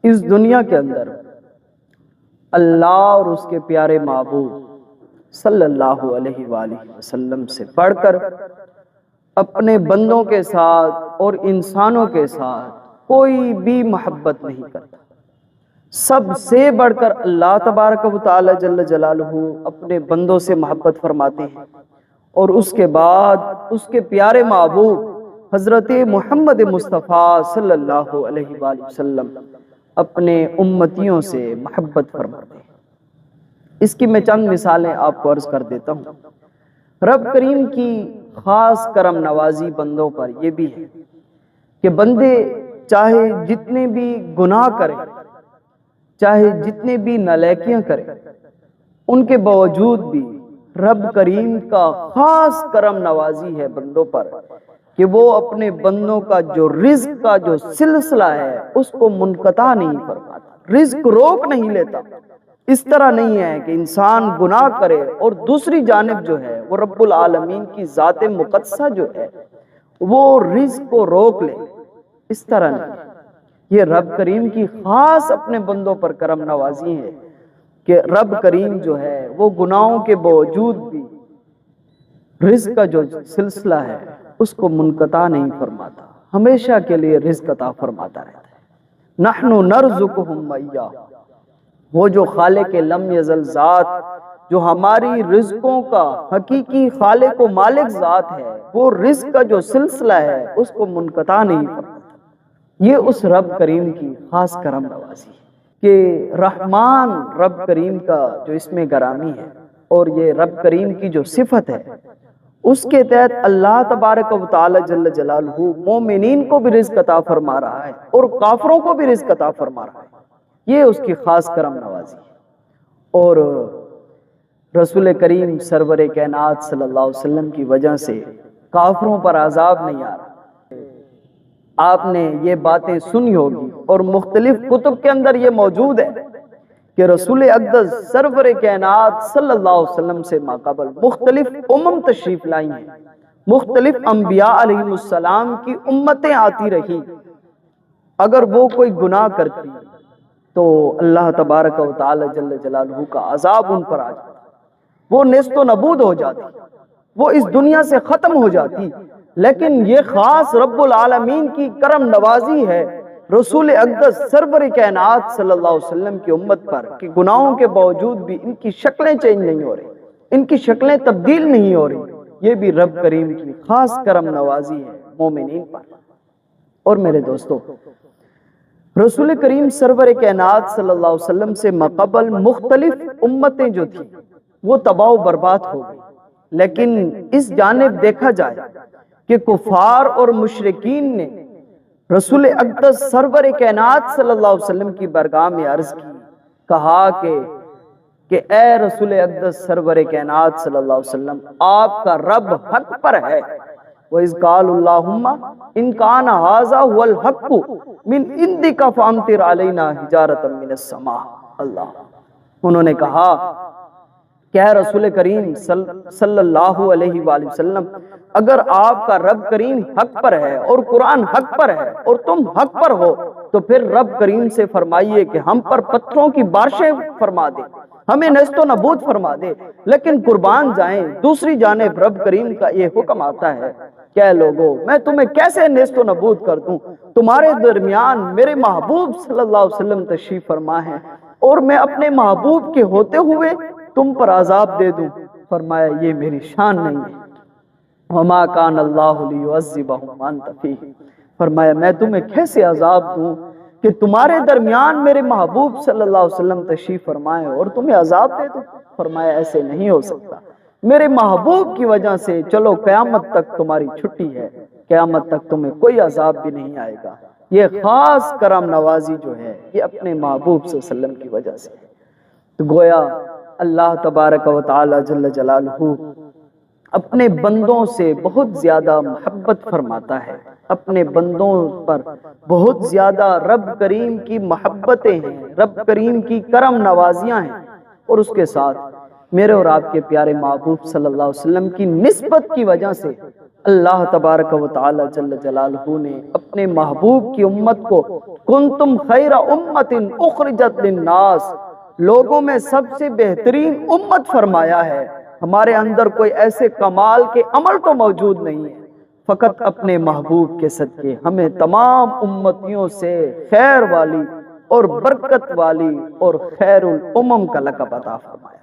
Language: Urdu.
اس دنیا کے اندر اللہ اور اس کے پیارے محبوب صلی اللہ علیہ وآلہ وسلم سے بڑھ کر اپنے بندوں کے ساتھ اور انسانوں کے ساتھ کوئی بھی محبت نہیں کرتا۔ سب سے بڑھ کر اللہ تبارک و تعالی جل جلالہ اپنے بندوں سے محبت فرماتے ہیں، اور اس کے بعد اس کے پیارے محبوب حضرت محمد مصطفیٰ صلی اللہ علیہ وآلہ وسلم اپنے امتیوں سے محبت فرماتے ہیں۔ اس کی میں چند مثالیں آپ کو عرض کر دیتا ہوں۔ رب کریم کی خاص کرم نوازی بندوں پر یہ بھی ہے کہ بندے چاہے جتنے بھی گناہ کریں، چاہے جتنے بھی نالیکیاں کریں، ان کے باوجود بھی رب کریم کا خاص کرم نوازی ہے بندوں پر کہ وہ اپنے بندوں کا جو رزق کا جو سلسلہ ہے اس کو منقطع نہیں فرماتا، رزق روک نہیں لیتا۔ اس طرح نہیں ہے کہ انسان گناہ کرے اور دوسری جانب جو ہے وہ رب العالمین کی ذات مقدسہ جو ہے وہ رزق کو روک لے، اس طرح نہیں۔ یہ رب کریم کی خاص اپنے بندوں پر کرم نوازی ہے کہ رب کریم جو ہے وہ گناہوں کے باوجود بھی رزق کا جو سلسلہ ہے اس کو منقطع نہیں فرماتا، ہمیشہ کے لیے رزق عطا فرماتا رہتا ہے۔ نحن نرزقہم وإیاہ، وہ جو خالق لم یزل ذات، جو ہماری رزقوں کا حقیقی خالق و مالک ذات ہے، وہ رزق کا جو سلسلہ ہے اس کو منقطع نہیں فرماتا۔ یہ اس رب کریم کی خاص کرم نوازی ہے کہ رحمان رب کریم کا جو اسم گرامی ہے، اور یہ رب کریم کی جو صفت ہے اس کے تحت اللہ تبارک و تعالی جل جلالہ مومنین کو بھی رزق عطا فرما رہا ہے اور کافروں کو بھی رزق عطا فرما رہا ہے۔ یہ اس کی خاص کرم نوازی ہے۔ اور رسول کریم سرور کائنات صلی اللہ علیہ وسلم کی وجہ سے کافروں پر عذاب نہیں آ رہا۔ آپ نے یہ باتیں سنی ہوگی اور مختلف کتب کے اندر یہ موجود ہے کہ رسول اقدس سرور کائنات صلی اللہ علیہ وسلم سے ماقبل مختلف تشریف لائی ہیں، مختلف انبیاء علیہ السلام کی امتیں آتی رہی، اگر وہ کوئی گناہ کرتی تو اللہ تبارک و تعالی جل جلالہ کا عذاب ان پر آ جاتا، وہ نیست و نبود ہو جاتی، وہ اس دنیا سے ختم ہو جاتی۔ لیکن یہ خاص رب العالمین کی کرم نوازی ہے رسول اقدس سرور کائنات صلی اللہ علیہ وسلم کی امت پر کہ گناہوں کے باوجود بھی ان کی شکلیں چینج نہیں ہو رہی، ان کی شکلیں تبدیل نہیں ہو رہی۔ یہ بھی رب کریم کی خاص کرم نوازی ہے مومنین پر۔ اور میرے دوستو، رسول کریم سرور کائنات صلی اللہ علیہ وسلم سے ماقبل مختلف امتیں جو تھیں وہ تباہ و برباد ہو گئی، لیکن اس جانب دیکھا جائے کہ کفار اور مشرکین نے رسول اقدس سرور کائنات صلی اللہ علیہ وسلم کی بارگاہ میں عرض کی، کہا کہ اے رسول اقدس سرور کائنات صلی اللہ علیہ وسلم، آپ کا رب حق پر ہے۔ وَإِذْ قَالُوا اللَّهُمَّ إِنْ كَانَ هَذَا هُوَ الْحَقُّ مِنْ عِنْدِكَ فَأَمْطِرْ عَلَيْنَا حِجَارَةً مِنَ السَّمَاءِ۔ اللہ، انہوں نے کہا کہ اے رسول کریم صلی اللہ علیہ وآلہ وسلم، اگر آپ کا رب کریم حق پر ہے اور قرآن حق پر ہے اور تم حق پر ہو تو پھر رب کریم سے فرمائیے کہ ہم پر پتھروں کی بارشیں فرما دے، ہمیں نیست و نابود فرما دے۔ لیکن قربان جائیں، دوسری جانب رب کریم کا یہ حکم آتا ہے کہ اے لوگو، میں تمہیں کیسے نیست و نابود کر دوں؟ تمہارے درمیان میرے محبوب صلی اللہ علیہ وسلم تشریف فرما ہے اور میں اپنے محبوب کے ہوتے ہوئے تم پر عذاب دے دوں؟ فرمایا یہ میری شان نہیں ہے۔ وَمَا كَانَ اللَّهُ لِيُعَذِّبَهُمْ وَأَنْتَ فِيهِمْ، فرمایا میں تمہیں کیسے عذاب دوں کہ تمہارے درمیان میرے محبوب صلی اللہ علیہ وسلم تشریف فرمائے اور تمہیں عذاب دے دوں؟ فرمایا ایسے نہیں ہو سکتا، میرے محبوب کی وجہ سے چلو قیامت تک تمہاری چھٹی ہے، قیامت تک تمہیں کوئی عذاب بھی نہیں آئے گا۔ یہ خاص کرم نوازی جو ہے یہ اپنے محبوب صلی اللہ علیہ وسلم کی وجہ سے۔ تو گویا اللہ تبارک و تعالی جل جلالہ اپنے بندوں سے بہت زیادہ محبت فرماتا ہے، اپنے بندوں پر بہت زیادہ رب کریم کی محبتیں ہیں، رب کریم کی کرم نوازیاں ہیں، اور اس کے ساتھ میرے اور آپ کے پیارے محبوب صلی اللہ علیہ وسلم کی نسبت کی وجہ سے اللہ تبارک و تعالی جل جلالہ نے اپنے محبوب کی امت کو کنتم خیر امت اخرجت للناس، لوگوں میں سب سے بہترین امت فرمایا ہے۔ ہمارے اندر کوئی ایسے کمال کے عمل تو موجود نہیں ہے، فقط اپنے محبوب کے صدقے ہمیں تمام امتیوں سے خیر والی اور برکت والی اور خیر الامم کا لقب عطا فرمایا۔